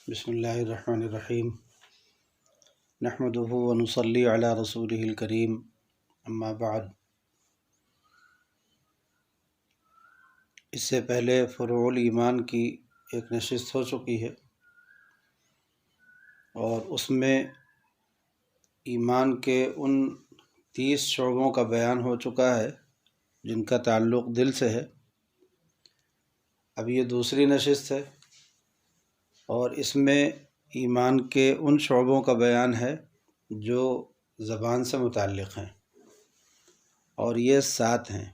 بسم اللہ الرحمن الرحیم نحمدہ ونصلی علی رسولہ الکریم اما بعد۔ اس سے پہلے فروع الایمان کی ایک نشست ہو چکی ہے اور اس میں ایمان کے ان 30 شعبوں کا بیان ہو چکا ہے جن کا تعلق دل سے ہے۔ اب یہ دوسری نشست ہے اور اس میں ایمان کے ان شعبوں کا بیان ہے جو زبان سے متعلق ہیں، اور یہ 7 ہیں۔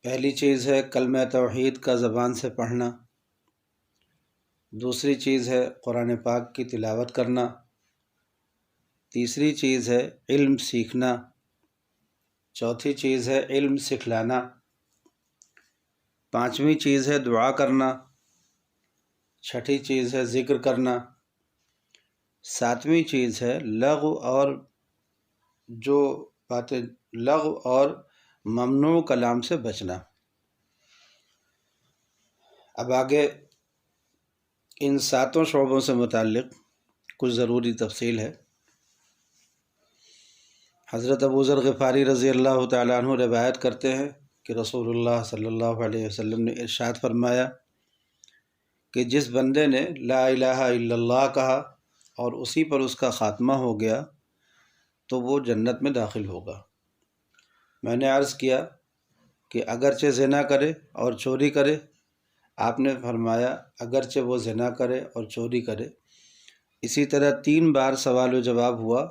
پہلی چیز ہے کلمہ توحید کا زبان سے پڑھنا، دوسری چیز ہے قرآن پاک کی تلاوت کرنا، تیسری چیز ہے علم سیکھنا، چوتھی چیز ہے علم سکھلانا، پانچویں چیز ہے دعا کرنا، چھٹی چیز ہے ذکر کرنا، ساتویں چیز ہے لغو اور جو باتیں لغو اور ممنوع کلام سے بچنا۔ اب آگے ان 7 شعبوں سے متعلق کچھ ضروری تفصیل ہے۔ حضرت ابو ذر غفاری رضی اللہ تعالیٰ عنہ روایت کرتے ہیں کہ رسول اللہ صلی اللہ علیہ وسلم نے ارشاد فرمایا کہ جس بندے نے لا الہ الا اللہ کہا اور اسی پر اس کا خاتمہ ہو گیا تو وہ جنت میں داخل ہوگا۔ میں نے عرض کیا کہ اگرچہ زنا کرے اور چوری کرے؟ آپ نے فرمایا اگرچہ وہ زنا کرے اور چوری کرے۔ اسی طرح 3 بار سوال و جواب ہوا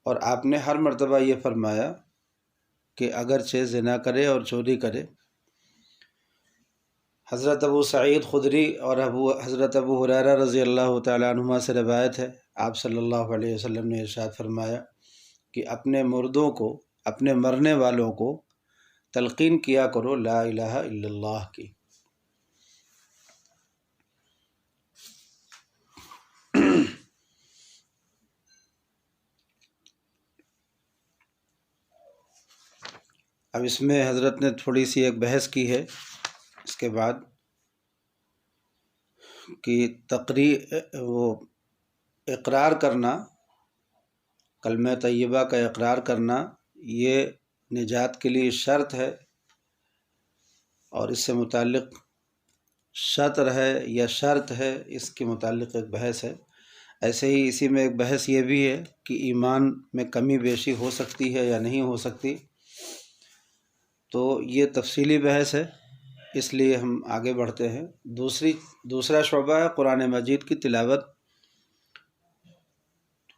اور آپ نے ہر مرتبہ یہ فرمایا کہ اگرچہ زنا کرے اور چوری کرے۔ حضرت ابو سعید خدری اور حضرت ابو ہریرہ رضی اللہ تعالیٰ عنہما سے روایت ہے، آپ صلی اللہ علیہ وسلم نے ارشاد فرمایا کہ اپنے مردوں کو، اپنے مرنے والوں کو تلقین کیا کرو لا الہ الا اللہ کی۔ اب اس میں حضرت نے تھوڑی سی ایک بحث کی ہے اس کے بعد کہ وہ اقرار کرنا، کلمہ طیبہ کا اقرار کرنا یہ نجات کے لیے شرط ہے، اور اس سے متعلق شطر ہے یا شرط ہے، اس کے متعلق ایک بحث ہے۔ ایسے ہی اسی میں ایک بحث یہ بھی ہے کہ ایمان میں کمی بیشی ہو سکتی ہے یا نہیں ہو سکتی، تو یہ تفصیلی بحث ہے، اس لیے ہم آگے بڑھتے ہیں۔ دوسرا شعبہ ہے قرآن مجید کی تلاوت۔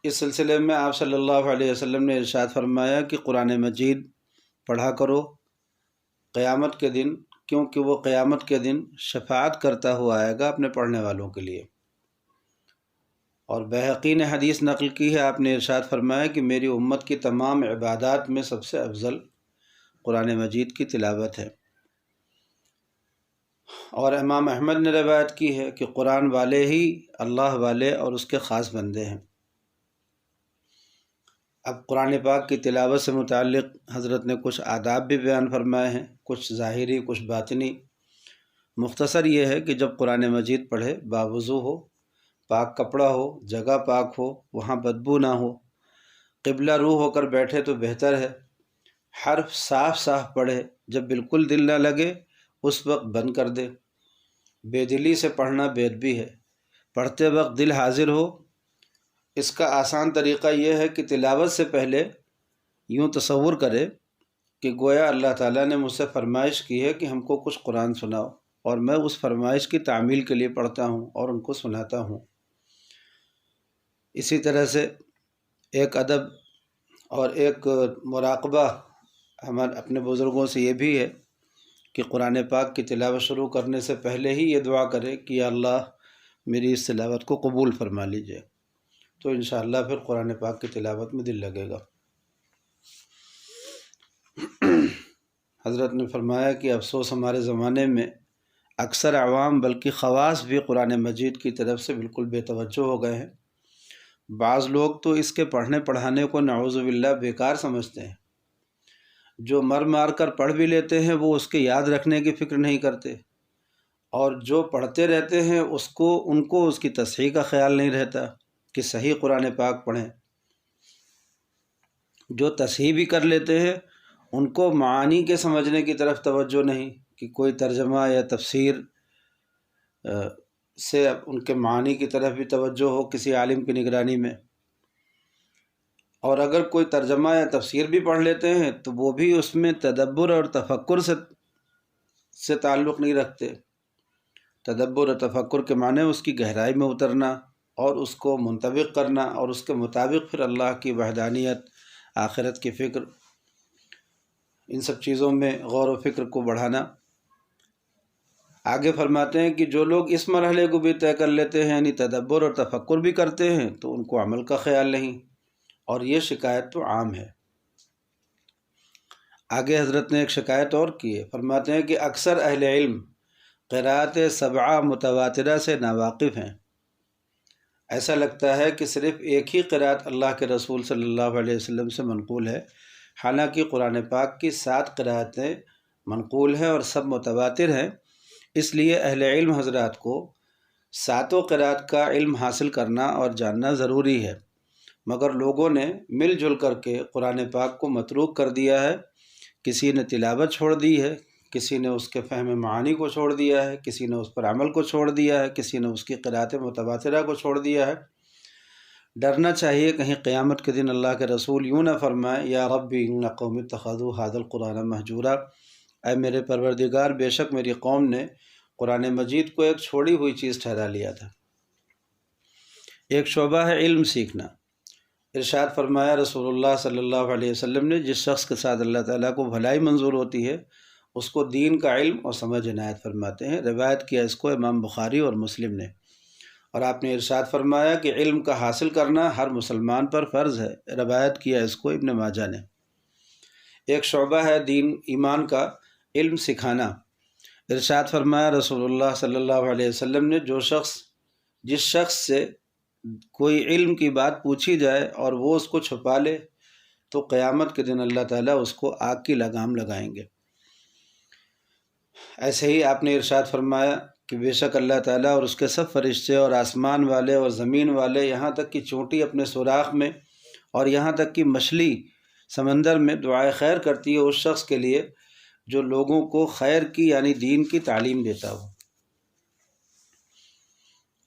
اس سلسلے میں آپ صلی اللہ علیہ وسلم نے ارشاد فرمایا کہ قرآن مجید پڑھا کرو قیامت کے دن، کیونکہ وہ قیامت کے دن شفاعت کرتا ہوا آئے گا اپنے پڑھنے والوں کے لیے۔ اور بہقی نے حدیث نقل کی ہے، آپ نے ارشاد فرمایا کہ میری امت کی تمام عبادات میں سب سے افضل قرآن مجید کی تلاوت ہے۔ اور امام احمد نے روایت کی ہے کہ قرآن والے ہی اللہ والے اور اس کے خاص بندے ہیں۔ اب قرآن پاک کی تلاوت سے متعلق حضرت نے کچھ آداب بھی بیان فرمائے ہیں، کچھ ظاہری کچھ باطنی۔ مختصر یہ ہے کہ جب قرآن مجید پڑھے باوضو ہو، پاک کپڑا ہو، جگہ پاک ہو، وہاں بدبو نہ ہو، قبلہ رو ہو کر بیٹھے تو بہتر ہے، حرف صاف صاف پڑھے، جب بالکل دل نہ لگے اس وقت بند کر دے۔ بے دلی سے پڑھنا بے ادبی ہے، پڑھتے وقت دل حاضر ہو۔ اس کا آسان طریقہ یہ ہے کہ تلاوت سے پہلے یوں تصور کرے کہ گویا اللہ تعالیٰ نے مجھ سے فرمائش کی ہے کہ ہم کو کچھ قرآن سناؤ، اور میں اس فرمائش کی تعمیل کے لیے پڑھتا ہوں اور ان کو سناتا ہوں۔ اسی طرح سے ایک ادب اور ایک مراقبہ ہمارے اپنے بزرگوں سے یہ بھی ہے کہ قرآن پاک کی تلاوت شروع کرنے سے پہلے ہی یہ دعا کرے کہ یا اللہ میری اس تلاوت کو قبول فرما لیجیے، تو انشاءاللہ پھر قرآن پاک کی تلاوت میں دل لگے گا۔ حضرت نے فرمایا کہ افسوس ہمارے زمانے میں اکثر عوام بلکہ خواص بھی قرآن مجید کی طرف سے بالکل بے توجہ ہو گئے ہیں۔ بعض لوگ تو اس کے پڑھنے پڑھانے کو نعوذ باللہ بیکار سمجھتے ہیں، جو مار کر پڑھ بھی لیتے ہیں وہ اس کے یاد رکھنے کی فکر نہیں کرتے، اور جو پڑھتے رہتے ہیں ان کو اس کی تصحیح کا خیال نہیں رہتا کہ صحیح قرآن پاک پڑھیں۔ جو تصحیح بھی کر لیتے ہیں ان کو معانی کے سمجھنے کی طرف توجہ نہیں کہ کوئی ترجمہ یا تفسیر سے ان کے معانی کی طرف بھی توجہ ہو کسی عالم کی نگرانی میں۔ اور اگر کوئی ترجمہ یا تفسیر بھی پڑھ لیتے ہیں تو وہ بھی اس میں تدبر اور تفکر سے تعلق نہیں رکھتے۔ تدبر اور تفکر کے معنی اس کی گہرائی میں اترنا اور اس کو منطبق کرنا اور اس کے مطابق پھر اللہ کی وحدانیت، آخرت کی فکر، ان سب چیزوں میں غور و فکر کو بڑھانا۔ آگے فرماتے ہیں کہ جو لوگ اس مرحلے کو بھی طے کر لیتے ہیں یعنی تدبر اور تفکر بھی کرتے ہیں تو ان کو عمل کا خیال نہیں، اور یہ شکایت تو عام ہے۔ آگے حضرت نے ایک شکایت اور کی ہے، فرماتے ہیں کہ اکثر اہل علم قرأت سبعہ متواترہ سے ناواقف ہیں۔ ایسا لگتا ہے کہ صرف ایک ہی قرأت اللہ کے رسول صلی اللہ علیہ وسلم سے منقول ہے، حالانکہ قرآن پاک کی 7 قرأتیں منقول ہیں اور سب متواتر ہیں۔ اس لیے اہل علم حضرات کو 7 قرأت کا علم حاصل کرنا اور جاننا ضروری ہے، مگر لوگوں نے مل جل کر کے قرآن پاک کو متروک کر دیا ہے۔ کسی نے تلاوت چھوڑ دی ہے، کسی نے اس کے فہم معانی کو چھوڑ دیا ہے، کسی نے اس پر عمل کو چھوڑ دیا ہے، کسی نے اس کی قرأت متواترہ کو چھوڑ دیا ہے۔ ڈرنا چاہیے کہیں قیامت کے دن اللہ کے رسول یوں نہ فرمائے یا ربی ان قوم اتخذوا ھذا القرآن مہجورا، اے میرے پروردگار بے شک میری قوم نے قرآن مجید کو ایک چھوڑی ہوئی چیز ٹھہرا لیا تھا۔ ایک شعبہ ہے علم سیکھنا۔ ارشاد فرمایا رسول اللہ صلی اللہ علیہ وسلم نے، جس شخص کے ساتھ اللہ تعالیٰ کو بھلائی منظور ہوتی ہے اس کو دین کا علم اور سمجھ عنایت فرماتے ہیں۔ روایت کیا اس کو امام بخاری اور مسلم نے، اور آپ نے ارشاد فرمایا کہ علم کا حاصل کرنا ہر مسلمان پر فرض ہے۔ روایت کیا اس کو ابن ماجہ نے۔ ایک شعبہ ہے دین ایمان کا، علم سکھانا۔ ارشاد فرمایا رسول اللہ صلی اللہ علیہ وسلم نے، جس شخص سے کوئی علم کی بات پوچھی جائے اور وہ اس کو چھپا لے تو قیامت کے دن اللہ تعالیٰ اس کو آگ کی لگام لگائیں گے۔ ایسے ہی آپ نے ارشاد فرمایا کہ بے شک اللہ تعالیٰ اور اس کے سب فرشتے اور آسمان والے اور زمین والے، یہاں تک کہ چونٹی اپنے سوراخ میں اور یہاں تک کہ مچھلی سمندر میں دعائے خیر کرتی ہے اس شخص کے لیے جو لوگوں کو خیر کی یعنی دین کی تعلیم دیتا ہو۔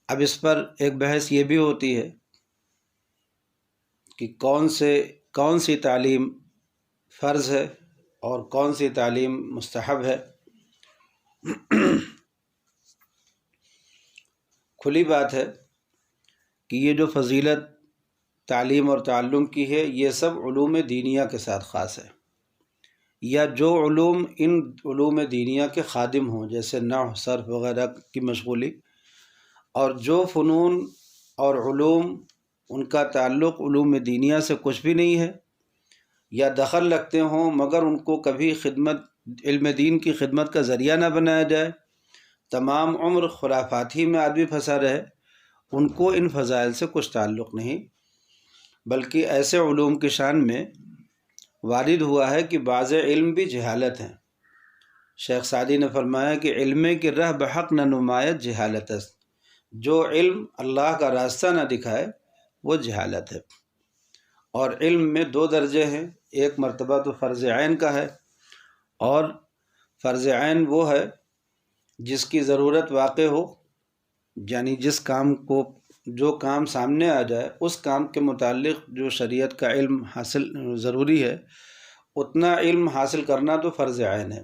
اب اس پر ایک بحث یہ بھی ہوتی ہے کہ کون سی تعلیم فرض ہے اور کون سی تعلیم مستحب ہے۔ کھلی بات ہے کہ یہ جو فضیلت تعلیم اور تعلم کی ہے یہ سب علوم دینیہ کے ساتھ خاص ہے، یا جو علوم ان علوم دینیہ کے خادم ہوں جیسے نحو، صرف وغیرہ کی مشغولی، اور جو فنون اور علوم ان کا تعلق علوم دینیہ سے کچھ بھی نہیں ہے یا دخل رکھتے ہوں مگر ان کو کبھی علم دین کی خدمت کا ذریعہ نہ بنایا جائے، تمام عمر خرافات ہی میں آدمی پھنسا رہے، ان کو ان فضائل سے کچھ تعلق نہیں، بلکہ ایسے علوم کی شان میں وارد ہوا ہے کہ بعض علم بھی جہالت ہیں۔ شیخ سعدی نے فرمایا کہ علم کی رہ بحق نہ نمایت جہالت است، جو علم اللہ کا راستہ نہ دکھائے وہ جہالت ہے۔ اور علم میں 2 درجے ہیں، ایک مرتبہ تو فرض عین کا ہے، اور فرض عین وہ ہے جس کی ضرورت واقع ہو، یعنی جو کام سامنے آ جائے اس کام کے متعلق جو شریعت کا علم حاصل ضروری ہے اتنا علم حاصل کرنا تو فرض عین ہے۔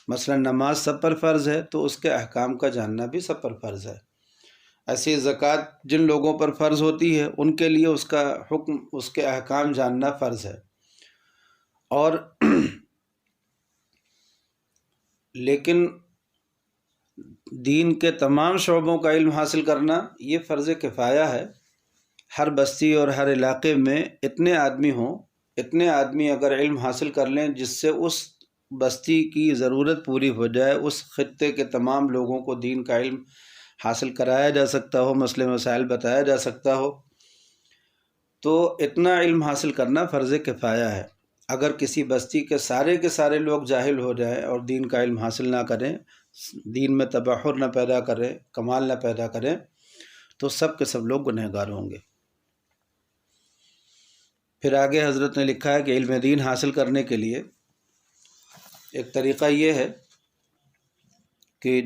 مثلا نماز سب پر فرض ہے تو اس کے احکام کا جاننا بھی سب پر فرض ہے۔ ایسی زکوٰۃ جن لوگوں پر فرض ہوتی ہے ان کے لیے اس کا حکم، اس کے احکام جاننا فرض ہے، اور لیکن دین کے تمام شعبوں کا علم حاصل کرنا یہ فرض کفایہ ہے۔ ہر بستی اور ہر علاقے میں اتنے آدمی اگر علم حاصل کر لیں جس سے اس بستی کی ضرورت پوری ہو جائے، اس خطے کے تمام لوگوں کو دین کا علم حاصل کرایا جا سکتا ہو، مسئلے مسائل بتایا جا سکتا ہو، تو اتنا علم حاصل کرنا فرض کفایہ ہے۔ اگر کسی بستی کے سارے لوگ جاہل ہو جائیں اور دین کا علم حاصل نہ کریں، دین میں تبحر نہ پیدا کریں، کمال نہ پیدا کریں، تو سب کے سب لوگ گنہگار ہوں گے۔ پھر آگے حضرت نے لکھا ہے کہ علم دین حاصل کرنے کے لیے ایک طریقہ یہ ہے کہ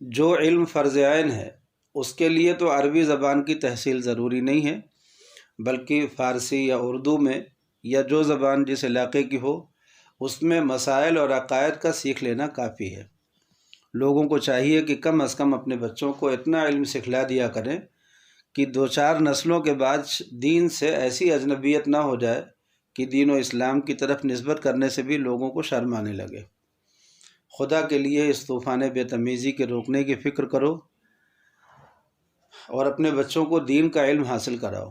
جو علم فرض عین ہے اس کے لیے تو عربی زبان کی تحصیل ضروری نہیں ہے، بلکہ فارسی یا اردو میں یا جو زبان جس علاقے کی ہو اس میں مسائل اور عقائد کا سیکھ لینا کافی ہے۔ لوگوں کو چاہیے کہ کم از کم اپنے بچوں کو اتنا علم سکھلا دیا کریں کہ 2-4 نسلوں کے بعد دین سے ایسی اجنبیت نہ ہو جائے کہ دین و اسلام کی طرف نسبت کرنے سے بھی لوگوں کو شرم آنے لگے۔ خدا کے لیے اس طوفان بے تمیزی کے روکنے کی فکر کرو اور اپنے بچوں کو دین کا علم حاصل کراؤ۔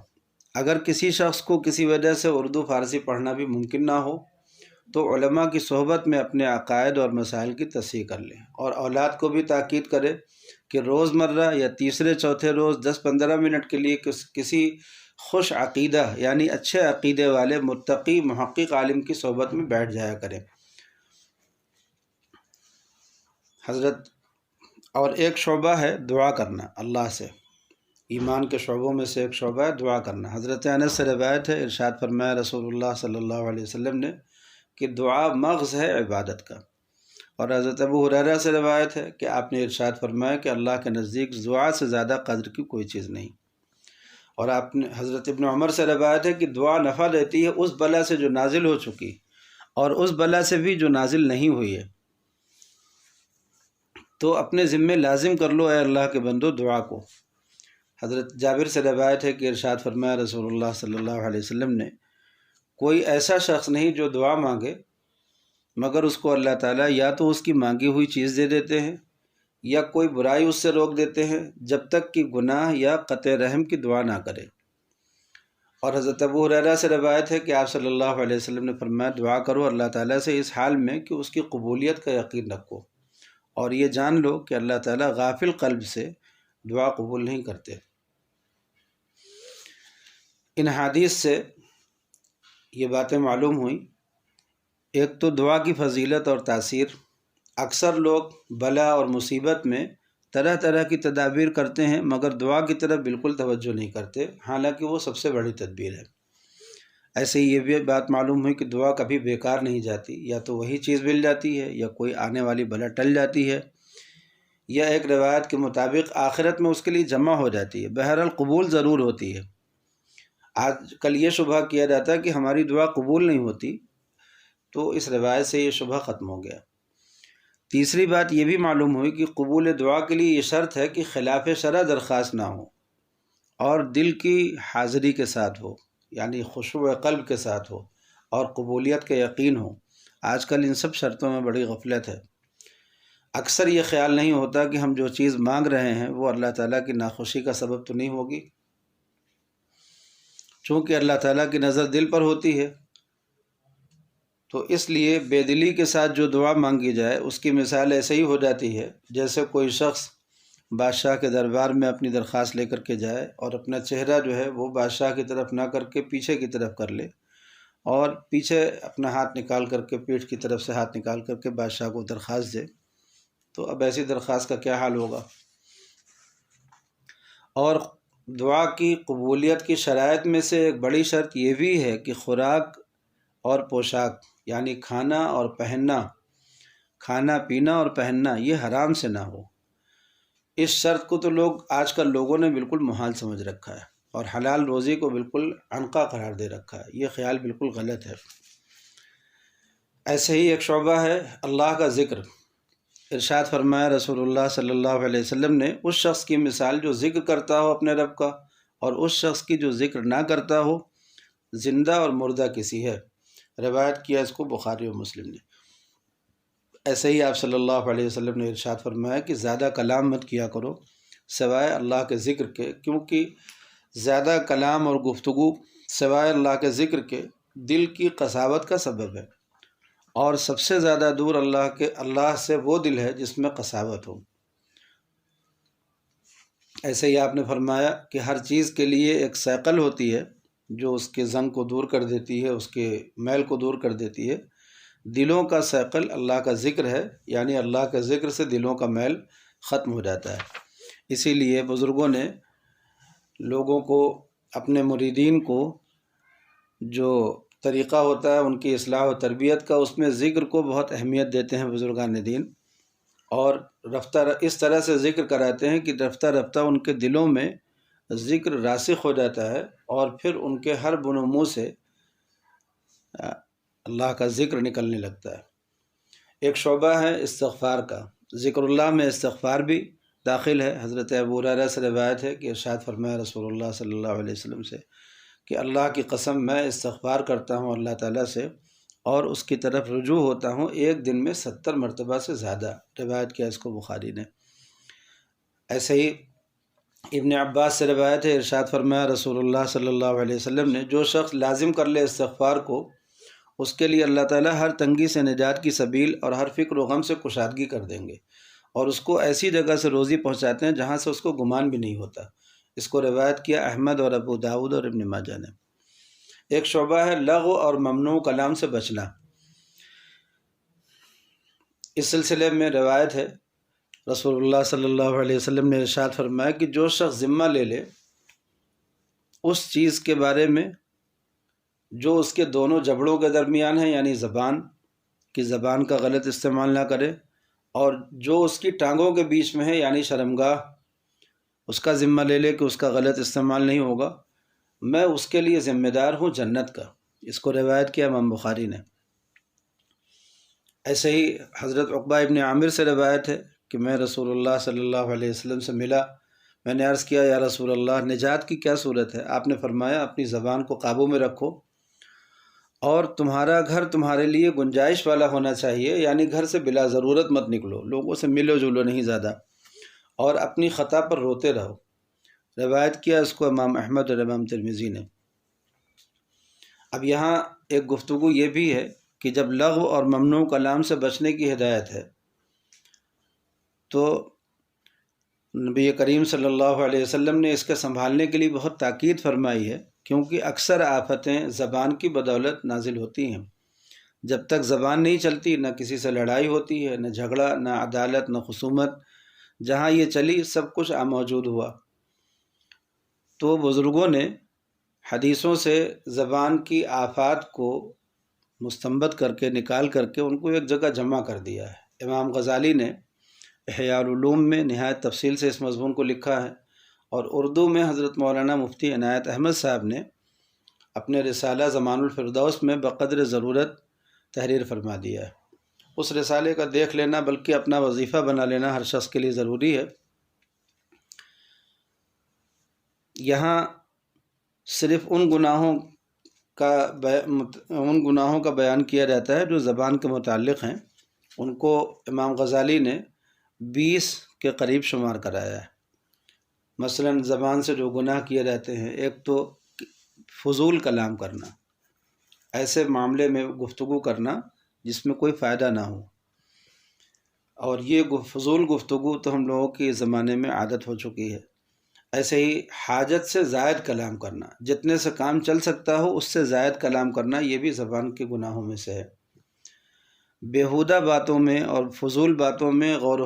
اگر کسی شخص کو کسی وجہ سے اردو فارسی پڑھنا بھی ممکن نہ ہو تو علماء کی صحبت میں اپنے عقائد اور مسائل کی تصحیح کر لیں، اور اولاد کو بھی تاکید کرے کہ روزمرہ یا تیسرے چوتھے روز 10-15 منٹ کے لیے کسی خوش عقیدہ یعنی اچھے عقیدے والے متقی محقق عالم کی صحبت میں بیٹھ جایا کریں۔ حضرت اور ایک شعبہ ہے دعا کرنا اللہ سے، ایمان کے شعبوں میں سے ایک شعبہ ہے دعا کرنا۔ حضرت انس سے روایت ہے، ارشاد فرمایا رسول اللہ صلی اللہ علیہ وسلم نے کہ دعا مغز ہے عبادت کا۔ اور حضرت ابو ہریرہ سے روایت ہے کہ آپ نے ارشاد فرمایا کہ اللہ کے نزدیک دعا سے زیادہ قدر کی کوئی چیز نہیں۔ اور آپ نے حضرت ابن عمر سے روایت ہے کہ دعا نفع دیتی ہے اس بلا سے جو نازل ہو چکی اور اس بلا سے بھی جو نازل نہیں ہوئی ہے۔ تو اپنے ذمے لازم کر لو اے اللہ کے بندو دعا کو۔ حضرت جابر سے روایت ہے کہ ارشاد فرمایا رسول اللہ صلی اللہ علیہ وسلم نے کوئی ایسا شخص نہیں جو دعا مانگے مگر اس کو اللہ تعالیٰ یا تو اس کی مانگی ہوئی چیز دے دیتے ہیں یا کوئی برائی اس سے روک دیتے ہیں جب تک کہ گناہ یا قطع رحم کی دعا نہ کرے۔ اور حضرت ابو ہریرہ سے روایت ہے کہ آپ صلی اللہ علیہ وسلم نے فرمایا دعا کرو اللہ تعالیٰ سے اس حال میں کہ اس کی قبولیت کا یقین رکھو، اور یہ جان لو کہ اللہ تعالیٰ غافل قلب سے دعا قبول نہیں کرتے۔ ان حدیث سے یہ باتیں معلوم ہوئیں، ایک تو دعا کی فضیلت اور تاثیر۔ اکثر لوگ بلا اور مصیبت میں طرح طرح کی تدابیر کرتے ہیں مگر دعا کی طرف بالکل توجہ نہیں کرتے، حالانکہ وہ سب سے بڑی تدبیر ہے۔ ایسے ہی یہ بھی بات معلوم ہوئی کہ دعا کبھی بیکار نہیں جاتی، یا تو وہی چیز مل جاتی ہے یا کوئی آنے والی بلا ٹل جاتی ہے، یا ایک روایت کے مطابق آخرت میں اس کے لیے جمع ہو جاتی ہے۔ بہرحال قبول ضرور ہوتی ہے۔ آج کل یہ شبہ کیا جاتا ہے کہ ہماری دعا قبول نہیں ہوتی، تو اس روایت سے یہ شبہ ختم ہو گیا۔ تیسری بات یہ بھی معلوم ہوئی کہ قبول دعا کے لیے یہ شرط ہے کہ خلاف شرع درخواست نہ ہو اور دل کی حاضری کے ساتھ ہو، یعنی خشوع قلب کے ساتھ ہو اور قبولیت کا یقین ہو۔ آج کل ان سب شرطوں میں بڑی غفلت ہے۔ اکثر یہ خیال نہیں ہوتا کہ ہم جو چیز مانگ رہے ہیں وہ اللہ تعالیٰ کی ناخوشی کا سبب تو نہیں ہوگی۔ چونکہ اللہ تعالیٰ کی نظر دل پر ہوتی ہے، تو اس لیے بے دلی کے ساتھ جو دعا مانگی جائے اس کی مثال ایسے ہی ہو جاتی ہے جیسے کوئی شخص بادشاہ کے دربار میں اپنی درخواست لے کر کے جائے اور اپنا چہرہ جو ہے وہ بادشاہ کی طرف نہ کر کے پیچھے کی طرف کر لے، اور پیچھے اپنا ہاتھ نکال کر کے پیٹھ کی طرف سے ہاتھ نکال کر کے بادشاہ کو درخواست دے، تو اب ایسی درخواست کا کیا حال ہوگا۔ اور دعا کی قبولیت کی شرائط میں سے ایک بڑی شرط یہ بھی ہے کہ خوراک اور پوشاک یعنی کھانا اور پہننا، کھانا پینا اور پہننا یہ حرام سے نہ ہو۔ اس شرط کو تو آج کل لوگوں نے بالکل محال سمجھ رکھا ہے اور حلال روزی کو بالکل عنقا قرار دے رکھا ہے۔ یہ خیال بالکل غلط ہے۔ ایسے ہی ایک شعبہ ہے اللہ کا ذکر۔ ارشاد فرمایا رسول اللہ صلی اللہ علیہ وسلم نے اس شخص کی مثال جو ذکر کرتا ہو اپنے رب کا اور اس شخص کی جو ذکر نہ کرتا ہو، زندہ اور مردہ کسی ہے۔ روایت کیا اس کو بخاری و مسلم نے۔ ایسے ہی آپ صلی اللہ علیہ وسلم نے ارشاد فرمایا کہ زیادہ کلام مت کیا کرو سوائے اللہ کے ذکر کے، کیونکہ زیادہ کلام اور گفتگو سوائے اللہ کے ذکر کے دل کی قساوت کا سبب ہے، اور سب سے زیادہ دور اللہ سے وہ دل ہے جس میں قساوت ہو۔ ایسے ہی آپ نے فرمایا کہ ہر چیز کے لیے ایک سیقل ہوتی ہے جو اس کے زنگ کو دور کر دیتی ہے، اس کے میل کو دور کر دیتی ہے۔ دلوں کا ثقل اللہ کا ذکر ہے، یعنی اللہ کے ذکر سے دلوں کا میل ختم ہو جاتا ہے۔ اسی لیے بزرگوں نے لوگوں کو، اپنے مریدین کو جو طریقہ ہوتا ہے ان کی اصلاح و تربیت کا، اس میں ذکر کو بہت اہمیت دیتے ہیں بزرگان دین، اور رفتہ اس طرح سے ذکر کراتے ہیں کہ رفتہ رفتہ ان کے دلوں میں ذکر راسخ ہو جاتا ہے، اور پھر ان کے ہر بن و منہ سے اللہ کا ذکر نکلنے لگتا ہے۔ ایک شعبہ ہے استغفار کا، ذکر اللہ میں استغفار بھی داخل ہے۔ حضرت ابو ہریرہ سے روایت ہے کہ ارشاد فرمایا رسول اللہ صلی اللہ علیہ وسلم سے کہ اللہ کی قسم میں استغفار کرتا ہوں اللہ تعالیٰ سے، اور اس کی طرف رجوع ہوتا ہوں ایک دن میں 70 مرتبہ سے زیادہ، روایت کیا اس کو بخاری نے۔ ایسے ہی ابن عباس سے روایت ہے، ارشاد فرمایا رسول اللہ صلی اللہ علیہ وسلم نے، جو شخص لازم کر لے استغفار کو، اس کے لیے اللہ تعالیٰ ہر تنگی سے نجات کی سبیل اور ہر فکر و غم سے کشادگی کر دیں گے، اور اس کو ایسی جگہ سے روزی پہنچاتے ہیں جہاں سے اس کو گمان بھی نہیں ہوتا۔ اس کو روایت کیا احمد اور ابو داؤد اور ابن ماجہ نے۔ ایک شعبہ ہے لغو اور ممنوع کلام سے بچنا۔ اس سلسلے میں روایت ہے، رسول اللہ صلی اللہ علیہ وسلم نے ارشاد فرمایا کہ جو شخص ذمہ لے لے اس چیز کے بارے میں جو اس کے دونوں جبڑوں کے درمیان ہے، یعنی زبان کا غلط استعمال نہ کرے، اور جو اس کی ٹانگوں کے بیچ میں ہے یعنی شرمگاہ، اس کا ذمہ لے لے کہ اس کا غلط استعمال نہیں ہوگا، میں اس کے لیے ذمہ دار ہوں جنت کا۔ اس کو روایت کیا امام بخاری نے۔ ایسے ہی حضرت عقبہ ابن عامر سے روایت ہے کہ میں رسول اللہ صلی اللہ علیہ وسلم سے ملا، میں نے عرض کیا یا رسول اللہ نجات کی کیا صورت ہے؟ آپ نے فرمایا اپنی زبان کو قابو میں رکھو، اور تمہارا گھر تمہارے لیے گنجائش والا ہونا چاہیے، یعنی گھر سے بلا ضرورت مت نکلو، لوگوں سے ملو جلو نہیں زیادہ، اور اپنی خطا پر روتے رہو۔ روایت کیا اس کو امام احمد اور امام ترمذی نے۔ اب یہاں ایک گفتگو یہ بھی ہے کہ جب لغو اور ممنوع کلام سے بچنے کی ہدایت ہے تو نبی کریم صلی اللہ علیہ وسلم نے اس کے سنبھالنے کے لیے بہت تاکید فرمائی ہے، کیونکہ اکثر آفتیں زبان کی بدولت نازل ہوتی ہیں۔ جب تک زبان نہیں چلتی نہ کسی سے لڑائی ہوتی ہے، نہ جھگڑا، نہ عدالت، نہ خصومت۔ جہاں یہ چلی سب کچھ موجود ہوا۔ تو بزرگوں نے حدیثوں سے زبان کی آفات کو مستنبط کر کے نکال کر کے ان کو ایک جگہ جمع کر دیا ہے۔ امام غزالی نے احیاء العلوم میں نہایت تفصیل سے اس مضمون کو لکھا ہے، اور اردو میں حضرت مولانا مفتی عنایت احمد صاحب نے اپنے رسالہ زمان الفردوس میں بقدر ضرورت تحریر فرما دیا ہے۔ اس رسالے کا دیکھ لینا بلکہ اپنا وظیفہ بنا لینا ہر شخص کے لیے ضروری ہے۔ یہاں صرف ان گناہوں کا بیان کیا جاتا ہے جو زبان کے متعلق ہیں، ان کو امام غزالی نے 20 کے قریب شمار کرایا ہے۔ مثلا زبان سے جو گناہ کیے جاتے ہیں، ایک تو فضول کلام کرنا، ایسے معاملے میں گفتگو کرنا جس میں کوئی فائدہ نہ ہو، اور یہ فضول گفتگو تو ہم لوگوں کی زمانے میں عادت ہو چکی ہے۔ ایسے ہی حاجت سے زائد کلام کرنا، جتنے سے کام چل سکتا ہو اس سے زائد کلام کرنا، یہ بھی زبان کے گناہوں میں سے ہے۔ بیہودہ باتوں میں اور فضول باتوں میں غور و